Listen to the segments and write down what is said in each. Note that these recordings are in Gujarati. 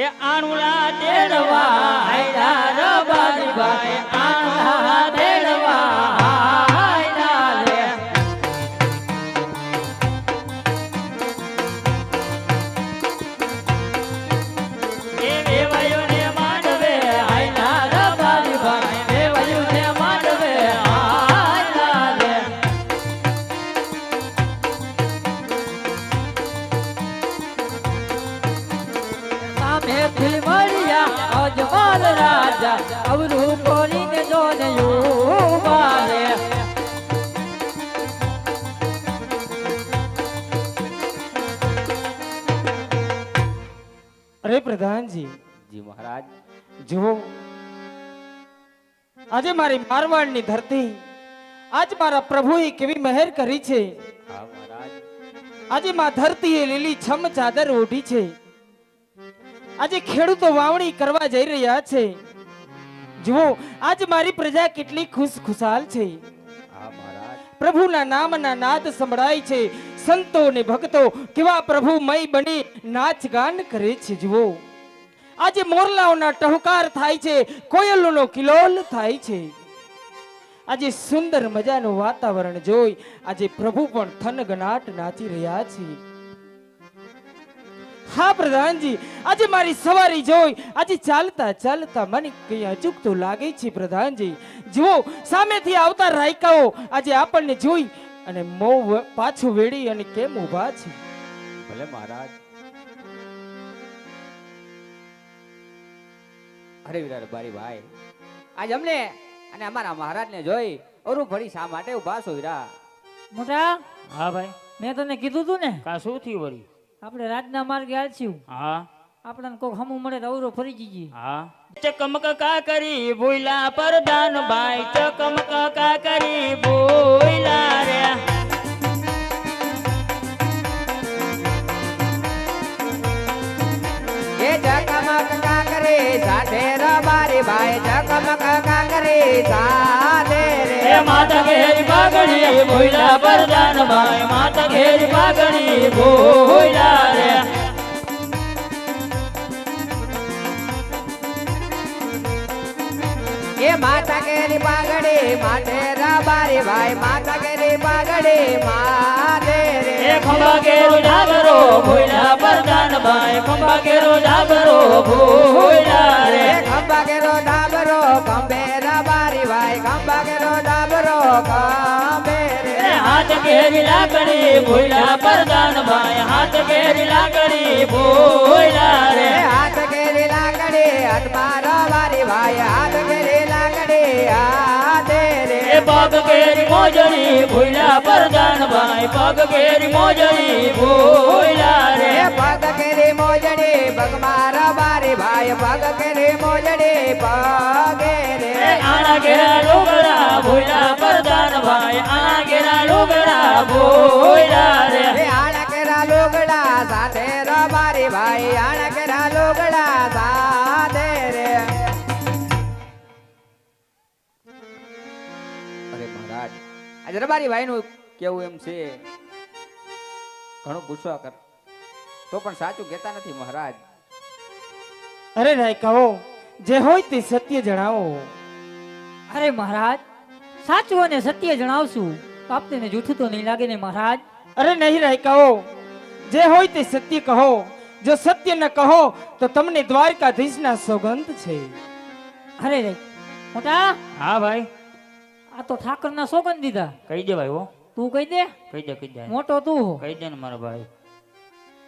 એ આણુલા તેડવા આયલા રબારી ભાઈ આણુલા તેડવા આયલા રે એ વેવાયો ને માંડવે આયલા રબારી ભાઈ વેવાયો ને માંડવે આયલા રે સામેથી મળ્યા અજમલ રાજા અવરું બોલીને જોને યુવા રે અરે પ્રધાનજી જી મહારાજ જુઓ આજે મારી મારવાડની ધરતી આજ મારા પ્રભુએ કેવી મહેર કરી છે હા મહારાજ આજે માં ધરતીએ લીલી છમ ચાદર ઓઢી છે આજે ખેડૂતો વાવણી કરવા જઈ રહ્યા છે જુઓ આજ મારી પ્રજા કેટલી ખુશાલ છે હા મહારાજ પ્રભુના નામના નાદ સંભળાય છે સંતો ને ભક્તો કેવા પ્રભુમય બની નાચ ગાન કરે છે જુઓ આજે મોરલાઓના ટહુકાર થાય છે કોયલોનો કિલોલ થાય છે આજે સુંદર મજાનું વાતાવરણ જોઈ આજે પ્રભુ પણ થનગનાટ નાચી રહ્યા છે હા પ્રધાનજી આજે મારી સવારી જોઈ આજે ચાલતા ચાલતા મને કઈ અચૂકતું લાગે છે પ્રધાનજી જુઓ સામેથી આવતા રાયકાઓ આજે આપણને જોઈ અને મોં પાછું વેડી અને કેમ ઊભા છે ભલે મહારાજ અરે વિરાટ બારી ભાઈ આજ અમને અને અમારા મહારાજને જોઈ ઓરું ફરી શા માટે ઉભા છો વીરા મોટા હા ભાઈ મેં તને કીધું તું ને કા શું થયું વળી આપણે રાજના માર્ગે હાલશું હા આપણને કોક હમું મળે તો અવરો ફરી જઈએ હા ચકમક કા કરી બોયલા પરદાન ભાઈ ચકમક કા કરી બોયલા રે એ ચકમક કાકરે સાથે રબારી ભાઈ ચકમક કાકરે સાથે રે એ માતા ઘેરી પાઘડી બોયલા પરદાન ભાઈ માતા ઘેરી પાઘડી બોયલા રે એ માતા કેરી પાઘડી માટે રબારી ભાઈ માતા કેરી પાઘડી માથે રે એ ખંભા ઘેરો ડાબરો બોયલા પરદાન ભાઈ ખંભા ઘેરો ડાબરો બોયલા રે એ ખંભા કેરો ડાબરો ખંભે રબારી ભાઈ ખંભા કેરો ડાબરો ખંભે રે એ હાથ ઘેરી લાકડી બોયલા પરદાન ભાઈ હાથ ઘેરી લાકડી બોયલા રે એ હાથ કેરી લાકડી હાથમાં રબારી ભાઈ હાથ કેરી લાકડી હાથે રે એ પગ ઘેરી મોજડી બોયલા પરદાન ભાઈ પગ ઘેરી મોજડી બોયલા રે એ પગ કેરી મોજડી પગમાં રબારી ભાઈ પગ કેરી મોજડી પગે રે એ આણા ઘેરા લુગડા બોયલા પરદાન ભાઈ આણા ઘેરા લુગડા બોયલા રે એ આણા કેરા લુગડા સાથે રબારી ભાઈ આણા કેરા લુગડા સાથે રે અરે મહારાજ આજે રબારી ભાઈ નું કેવું એમ છે ઘણું પૂછવા કર તો પણ સાચું કહેતા નથી મહારાજ અરે રાયકાઓ જે હોય તે સત્ય જણાવો અરે મહારાજ સાચું અને સત્ય જણાવશું તો આપને જૂઠું તો નહીં લાગે ને મહારાજ અરે નહીં રાયકાઓ જે હોય તે સત્ય કહો જો સત્ય ન કહો તો તમને દ્વારકાધીશના સોગંદ છે અરે રે મોટા હા ભાઈ આ તો ઠાકરના સોગંદ દીધા કહી દે ભાઈ હો તું કહી દે કહી દે મોટો તું હો કહી દે ને મારા ભાઈ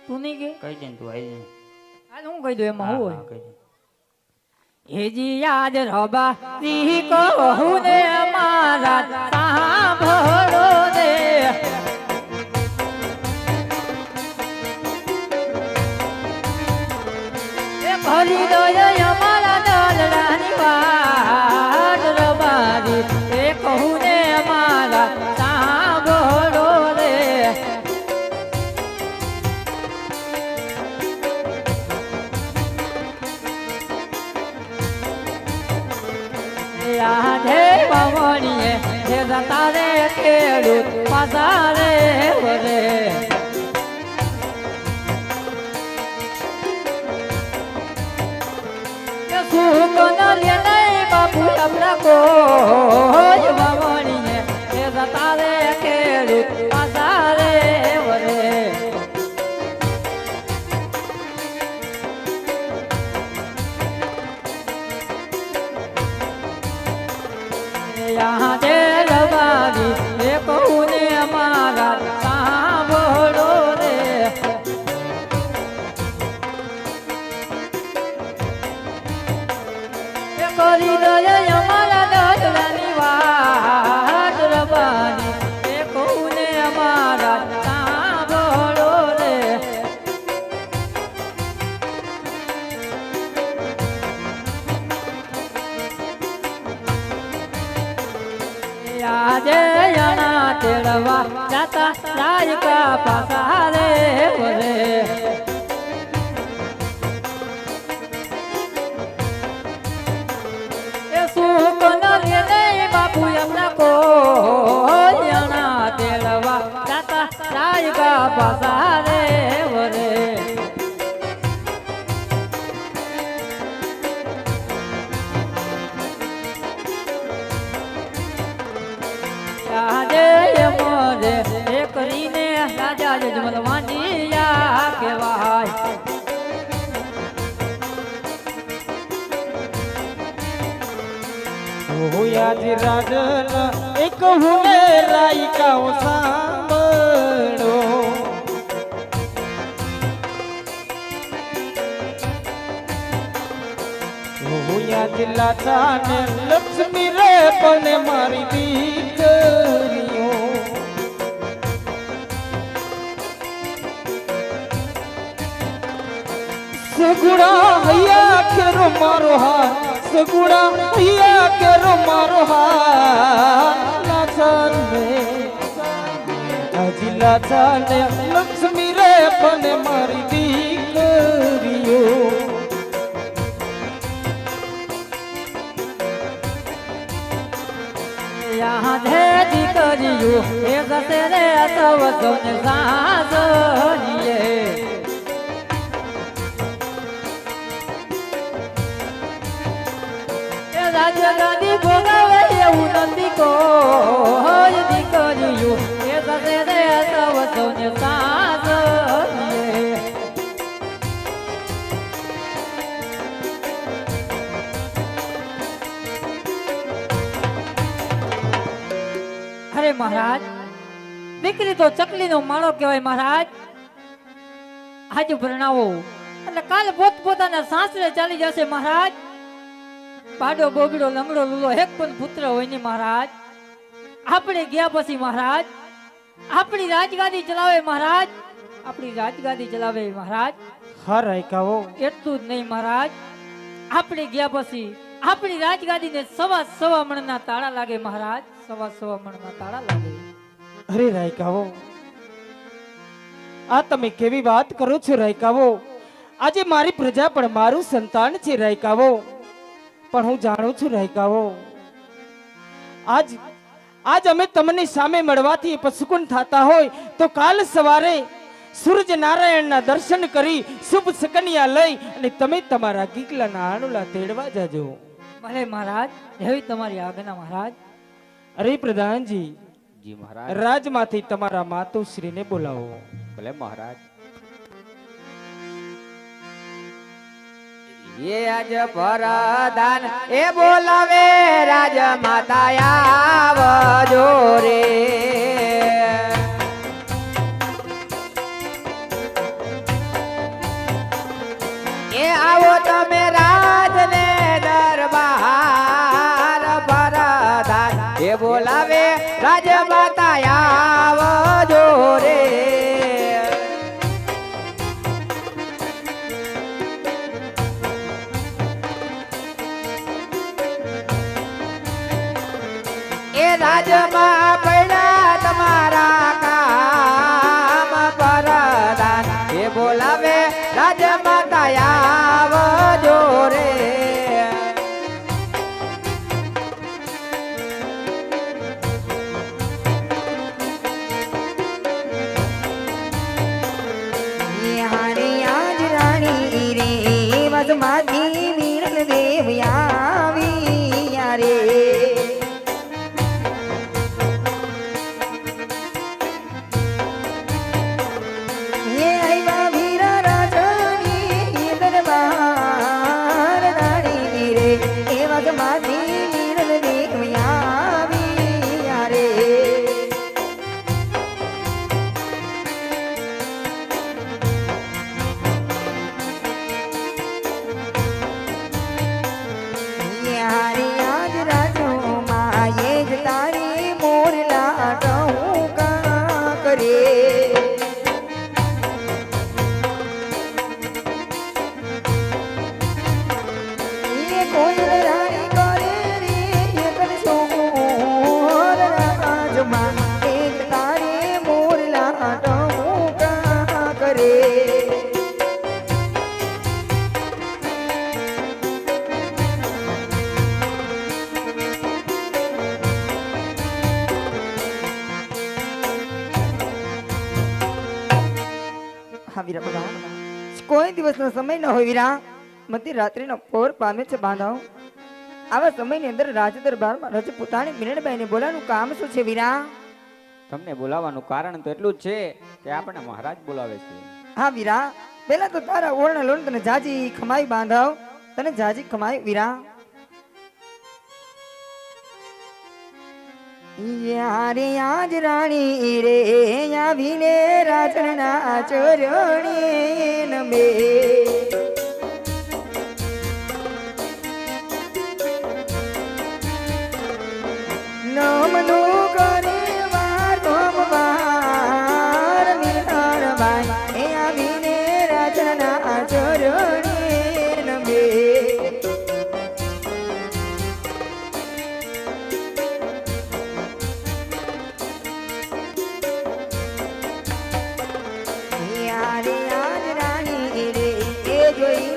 તું નહીં કે કહી દે ને તું આવી દે હાલ હું કહી દઉં એમાં હા, હું હા, હોય કહી દે હેજી યાદ રબા તી કહું ને મારા સાંભળો ને એ ભરી દો અમારા દાલડાની વાત રબારી એ કહું ને મારા સાંભળો રે આધે પવણીએ જે જતા રે ખેડૂત પાછા રે વરે સુખ ન લે નહીં બાપુ આપણા કોઈ વાવણીએ એ જતા રે ખેડૂત પાછા રે વરે यहाँ दे रवानी ये कहूँ ने हमारा सांभळो रे ये करी दये हमारा दादरानी वाट रवानी ये कहूँ ने हमारा सांभळो रे આજે યણા તેડવા જાતા રાયકા પાસા રે વરે એ સુખ ન લે નહીં બાપુ એમના કો યણા તેડવા જાતા રાયકા પાસા રે વરે આજે મોરે એ કરીને રાજા જમલવાની યા કહેવાય હોયા જ રાજન એક હુને રાયકાઓ સાંભળો હોયા જ લાચાને લક્ષ્મી રે પણ મારી દીકરીઓ સગુણા હૈયા કેરો મારો હાથ સગુણા હૈયા કેરો મારો હાથ લાચાન રે આજી લાચાને લક્ષ્મી રે પણ મારી દીકરીઓ यहाँ धे दीकरियो ए जसे रे तव सोने सासरिये ए राजा गांधी भोगावे એવું નથી કોઈ દીકરીઓ એ જસે રે તવ સોને સાસરિये અરે મહારાજ દીકરી તો ચકલીનો માળો કહેવાય મહારાજ આજે પરણાવો એટલે કાલ પોતપોતાના સાસરે ચાલી જશે મહારાજ પાડો બોબડો લંગડો લૂલો એક પણ પુત્ર હોય નહીં મહારાજ આપણે ગયા પછી મહારાજ આપણી રાજગાદી ચલાવે મહારાજ આપણી રાજગાદી ચલાવે મહારાજ હા રાયકાઓ એટલું જ નહીં મહારાજ આપણે ગયા પછી આપણી રાજગાદીને સવા મણના તાળા લાગે મહારાજ સવા મણના તાળા લાગે અરે રાયકાઓ આ તમે કેવી વાત કરો છો રાયકાઓ આજે મારી પ્રજા પણ મારું સંતાન છે રાયકાઓ પણ હું જાણું છું રાયકાઓ આજ અમે તમને સામે મળવાથી પસુકુન થતા હોય તો કાલ સવારે સૂર્ય નારાયણના દર્શન કરી શુભ સકન્યા લઈ અને તમે તમારા ગીગલાના આણુલા તેડવા જાજો ભલે મહારાજ એવી તમારી આજ્ઞા મહારાજ અરે પ્રધાનજી જી મહારાજ રાજમાંથી તમારા માતુશ્રીને બોલાવો ભલે મહારાજ ये आज परदान ए बोलावे राज माता आवजो रे ए आवो तमे राज ने दरबार परदान ए बोलावे राज माता आवजो रे રાજમાં પડ્યા તમારા કામ પરદાન એ બોલાવે રાજમાતા આવજો રે હારી આજ રાણી રે વસમાતી વીરલ દેવ વીરા બગા કોઈ દિવસનો સમય ન હોય વીરા મધ્ય રાત્રિનો પોર પામે છે બાંધાવ આવા સમયની અંદર રાજ દરબારમાં રજપૂતાણી મિલનબાઈને બોલાવાનું કામ શું છે વીરા તમને બોલાવવાનું કારણ તો એટલું જ છે કે આપણે મહારાજ બોલાવે છે. હા વીરા પેલા તો તારા ઓળના લોન તને જાજી ખમાઈ બાંધાવ તને જાજી ખમાઈ વીરા યારે આજ રાણી રે આવીને રાજના ચરણે નમે નમનો કરે વાર વાર વિનાળભાઈ એ આવીને રાજના ચરણે નમે યારે આજ રાણી રે એ જોઈ